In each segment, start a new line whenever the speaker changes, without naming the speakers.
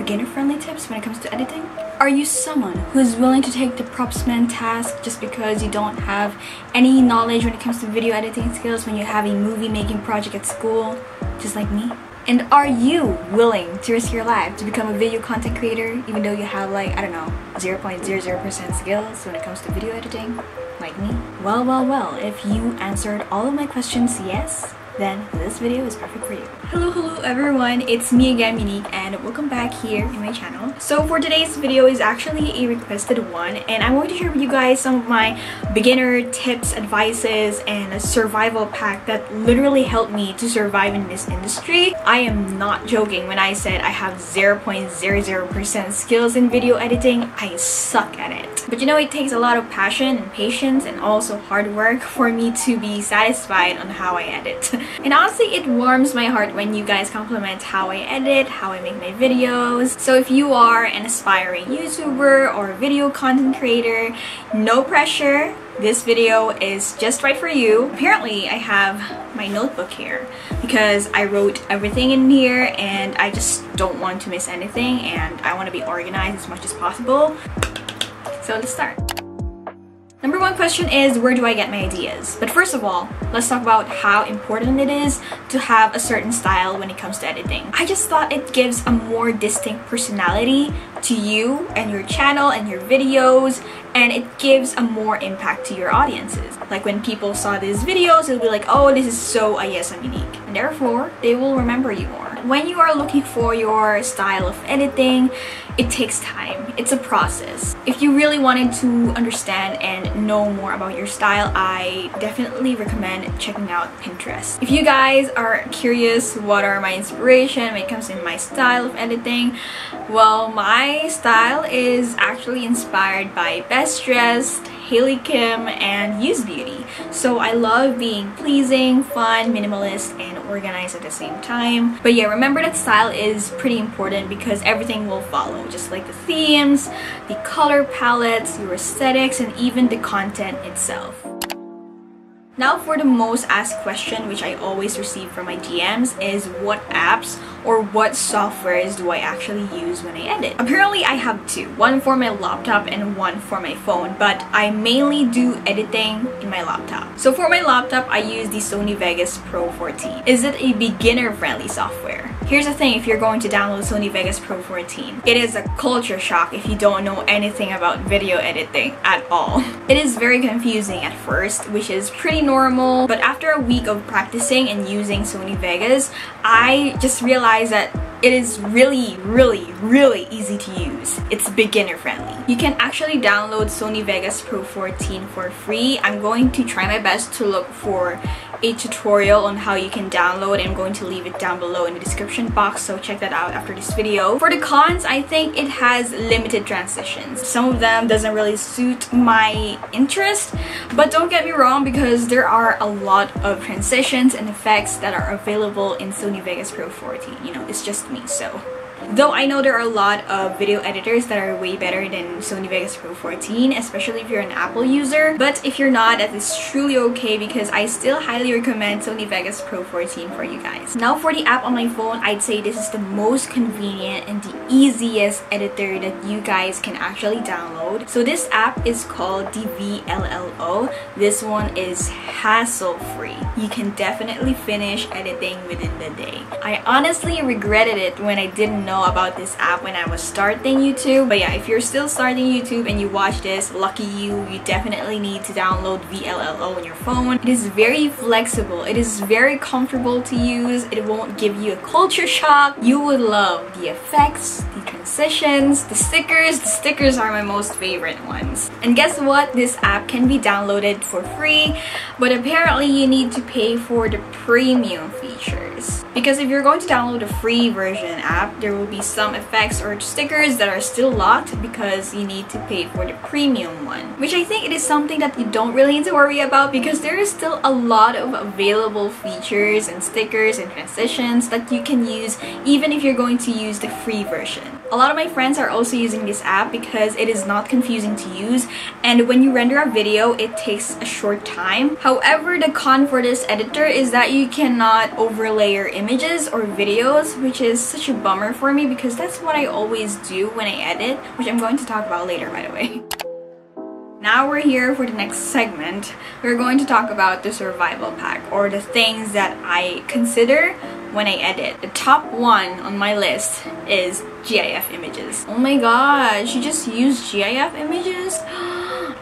beginner-friendly tips when it comes to editing? Are you someone who's willing to take the propsman task just because you don't have any knowledge when it comes to video editing skills when you have a movie making project at school, just like me? And are you willing to risk your life to become a video content creator even though you have like, I don't know, 0.00% skills when it comes to video editing, like me? Well, if you answered all of my questions yes, then this video is perfect for you. Hello everyone, it's me again, Monique, and welcome back here in my channel. So for today's video is actually a requested one, and I'm going to share with you guys some of my beginner tips, advices, and a survival pack that literally helped me to survive in this industry. I am not joking when I said I have 0.00% skills in video editing. I suck at it. But you know, it takes a lot of passion and patience and also hard work for me to be satisfied on how I edit. And honestly, it warms my heart when you guys compliment how I edit, how I make my videos. So if you are an aspiring YouTuber or video content creator, no pressure. This video is just right for you. Apparently, I have my notebook here because I wrote everything in here and I just don't want to miss anything and I want to be organized as much as possible. So let's start. Number one question is, where do I get my ideas? But first of all, let's talk about how important it is to have a certain style when it comes to editing. I just thought it gives a more distinct personality to you and your channel and your videos, and it gives a more impact to your audiences. Like when people saw these videos, it'll be like, oh, this is so Ayessa Munich, and therefore they will remember you more. When you are looking for your style of editing, it takes time. It's a process. If you really wanted to understand and know more about your style, I definitely recommend checking out Pinterest. If you guys are curious what are my inspiration when it comes to my style of editing, well, my style is actually inspired by Best Dressed, Hailey Kim, and Use Beauty. So I love being pleasing, fun, minimalist, and organized at the same time. But yeah, remember that style is pretty important because everything will follow, just like the themes, the color palettes, your aesthetics, and even the content itself. Now for the most asked question, which I always receive from my DMs, is what apps or what softwares do I actually use when I edit? Apparently I have two, one for my laptop and one for my phone, but I mainly do editing in my laptop. So for my laptop, I use the Sony Vegas Pro 14. Is it a beginner-friendly software? Here's the thing, if you're going to download Sony Vegas Pro 14, it is a culture shock if you don't know anything about video editing at all. It is very confusing at first, which is pretty normal, but after a week of practicing and using Sony Vegas, I just realized that it is really easy to use. It's beginner friendly. You can actually download Sony Vegas Pro 14 for free. I'm going to try my best to look for a tutorial on how you can download. I'm going to leave it down below in the description box, so check that out after this video. For the cons, I think it has limited transitions. Some of them doesn't really suit my interest, but don't get me wrong, because there are a lot of transitions and effects that are available in Sony Vegas Pro 14. You know, it's just me, so. Though I know there are a lot of video editors that are way better than Sony Vegas Pro 14, especially if you're an Apple user. But if you're not, that is truly okay because I still highly recommend Sony Vegas Pro 14 for you guys. Now for the app on my phone, I'd say this is the most convenient and the easiest editor that you guys can actually download. So this app is called the VLLO. This one is hassle-free. You can definitely finish editing within the day. I honestly regretted it when I didn't know about this app when I was starting YouTube. But yeah, if you're still starting YouTube and you watch this, lucky you, you definitely need to download VLLO on your phone. It is very flexible. It is very comfortable to use. It won't give you a culture shock. You would love the effects, the transitions, the stickers. The stickers are my most favorite ones. And guess what? This app can be downloaded for free, but apparently you need to pay for the premium features. Because if you're going to download a free version app, there will be some effects or stickers that are still locked because you need to pay for the premium one, which I think it is something that you don't really need to worry about because there is still a lot of available features and stickers and transitions that you can use even if you're going to use the free version. A lot of my friends are also using this app because it is not confusing to use, and when you render a video, it takes a short time. However, the con for this editor is that you cannot overlay your images or videos, which is such a bummer for me because that's what I always do when I edit, which I'm going to talk about later, by the way. Now we're here for the next segment. We're going to talk about the survival pack, or the things that I consider when I edit. The top one on my list is GIF images. Oh my gosh, you just use GIF images?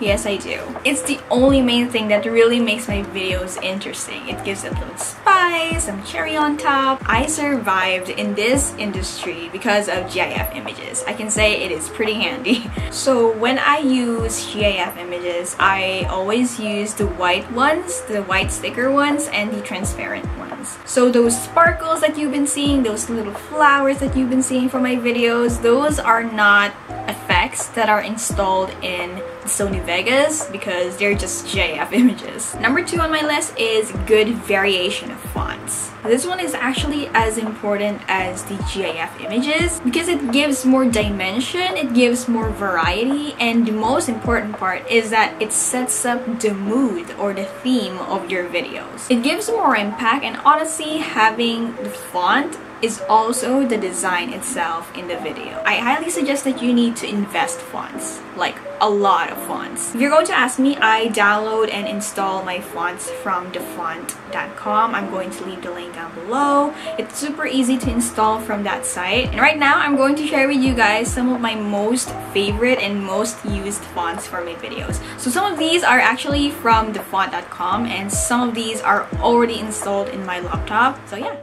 Yes, I do. It's the only main thing that really makes my videos interesting. It gives it a little spice, some cherry on top. I survived in this industry because of GIF images. I can say it is pretty handy. So when I use GIF images, I always use the white ones, the white sticker ones, and the transparent ones. So those sparkles that you've been seeing, those little flowers that you've been seeing from my videos, those are not effects that are installed in the Sony Vegas because they're just GIF images. Number 2 on my list is good variation of fonts. This one is actually as important as the GIF images because it gives more dimension, it gives more variety, and the most important part is that it sets up the mood or the theme of your videos. It gives more impact, and honestly, having the font is also the design itself in the video. I highly suggest that you need to invest fonts, like a lot of fonts. If you're going to ask me, I download and install my fonts from thefont.com. I'm going to leave the link down below. It's super easy to install from that site. And right now, I'm going to share with you guys some of my most favorite and most used fonts for my videos. So some of these are actually from thefont.com, and some of these are already installed in my laptop. So yeah.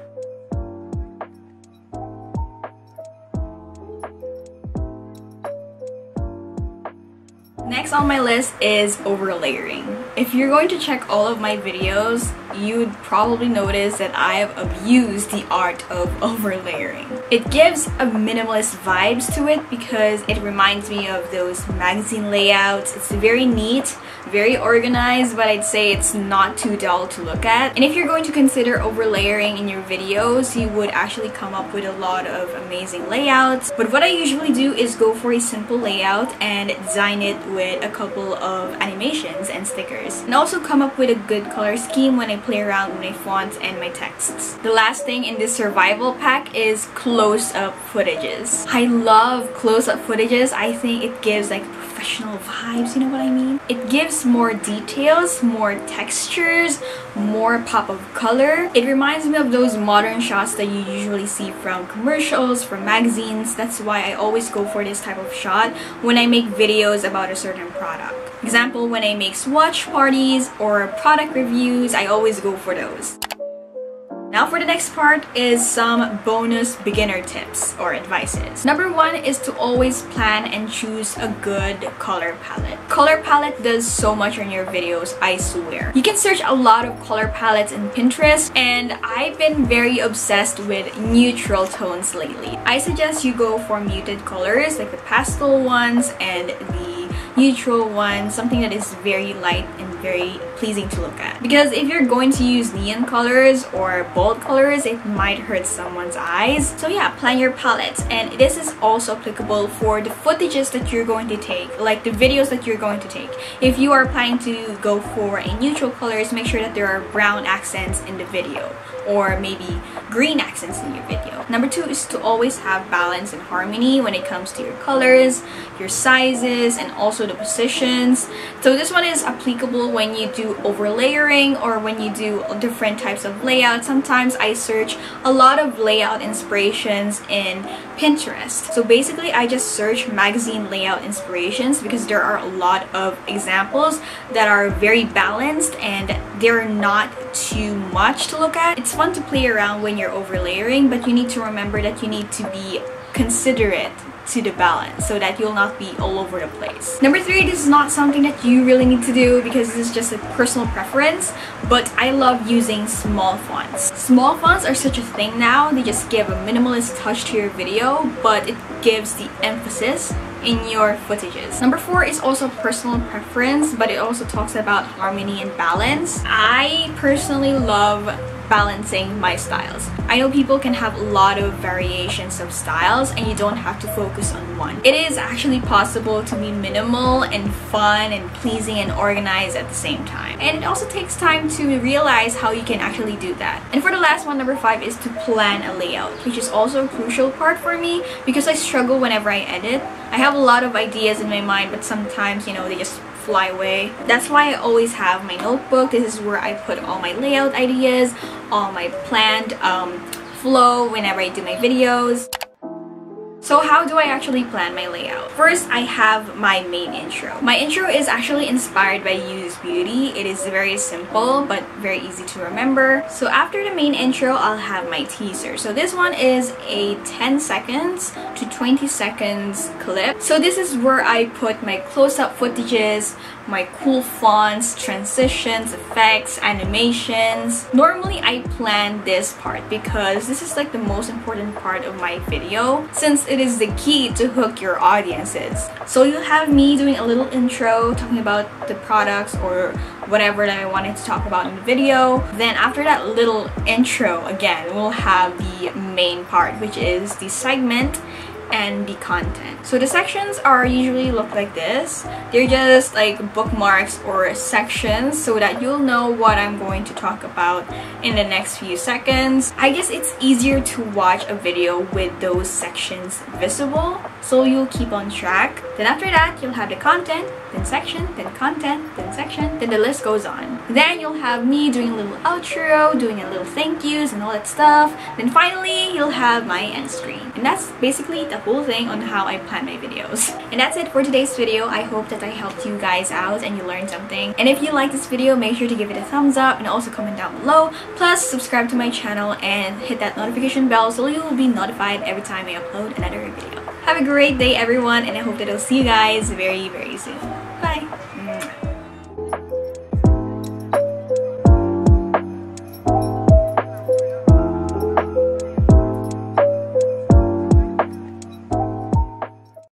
Next on my list is overlayering. If you're going to check all of my videos, you'd probably notice that I have abused the art of overlayering. It gives a minimalist vibes to it because it reminds me of those magazine layouts. It's very neat, very organized, but I'd say it's not too dull to look at. And if you're going to consider overlayering in your videos, you would actually come up with a lot of amazing layouts. But what I usually do is go for a simple layout and design it with a couple of animations and stickers, and also come up with a good color scheme when I play around with my fonts and my texts. The last thing in this survival pack is close-up footages. I love close-up footages. I think it gives like professional vibes, you know what I mean? It gives more details, more textures, more pop of color. It reminds me of those modern shots that you usually see from commercials, from magazines. That's why I always go for this type of shot when I make videos about a certain product. Example, when I make swatch parties or product reviews, I always go for those. Now for the next part is some bonus beginner tips or advices. Number 1 is to always plan and choose a good color palette. Color palette does so much on your videos, I swear. You can search a lot of color palettes in Pinterest, and I've been very obsessed with neutral tones lately. I suggest you go for muted colors like the pastel ones and the neutral one, something that is very light and very pleasing to look at. Because if you're going to use neon colors or bold colors, it might hurt someone's eyes. So yeah, plan your palettes. And this is also applicable for the footages that you're going to take, like the videos that you're going to take. If you are planning to go for a neutral colors, make sure that there are brown accents in the video, or maybe green accents in your video. Number 2 is to always have balance and harmony when it comes to your colors, your sizes, and also the positions. So this one is applicable when you do overlayering or when you do different types of layouts. Sometimes I search a lot of layout inspirations in Pinterest. So basically I just search magazine layout inspirations because there are a lot of examples that are very balanced and they're not too much to look at. It's fun to play around when you're overlayering, but you need to remember that you need to be considerate to the balance so that you'll not be all over the place. Number 3, this is not something that you really need to do because this is just a personal preference, but I love using small fonts. Small fonts are such a thing now. They just give a minimalist touch to your video, but it gives the emphasis in your footages. Number 4 is also personal preference, but it also talks about harmony and balance. I personally love balancing my styles. I know people can have a lot of variations of styles and you don't have to focus on one. It is actually possible to be minimal and fun and pleasing and organized at the same time. And it also takes time to realize how you can actually do that. And for the last one, number 5, is to plan a layout, which is also a crucial part for me because I struggle whenever I edit. I have a lot of ideas in my mind, but sometimes, you know, they just fly away. That's why I always have my notebook. This is where I put all my layout ideas, all my planned flow whenever I do my videos. So how do I actually plan my layout? First, I have my main intro. My intro is actually inspired by You's Beauty. It is very simple but very easy to remember. So after the main intro, I'll have my teaser. So this one is a 10 seconds to 20 seconds clip. So this is where I put my close-up footages, my cool fonts, transitions, effects, animations. Normally, I plan this part because this is like the most important part of my video since it is the key to hook your audiences. So you'll have me doing a little intro talking about the products or whatever that I wanted to talk about in the video. Then after that little intro, again, we'll have the main part, which is the segment and the content. So the sections are usually look like this. They're just like bookmarks or sections so that you'll know what I'm going to talk about in the next few seconds. I guess it's easier to watch a video with those sections visible, so you'll keep on track. Then after that, you'll have the content, then section, then content, then section, then the list goes on. Then you'll have me doing a little outro, doing a little thank yous and all that stuff. Then finally, you'll have my end screen. And that's basically the whole thing on how I plan my videos. And that's it for today's video. I hope that I helped you guys out and you learned something. And if you like this video, make sure to give it a thumbs up and also comment down below. Plus, subscribe to my channel and hit that notification bell so you will be notified every time I upload another video. Have a great day, everyone, and I hope that I'll see you guys very, very soon. Bye!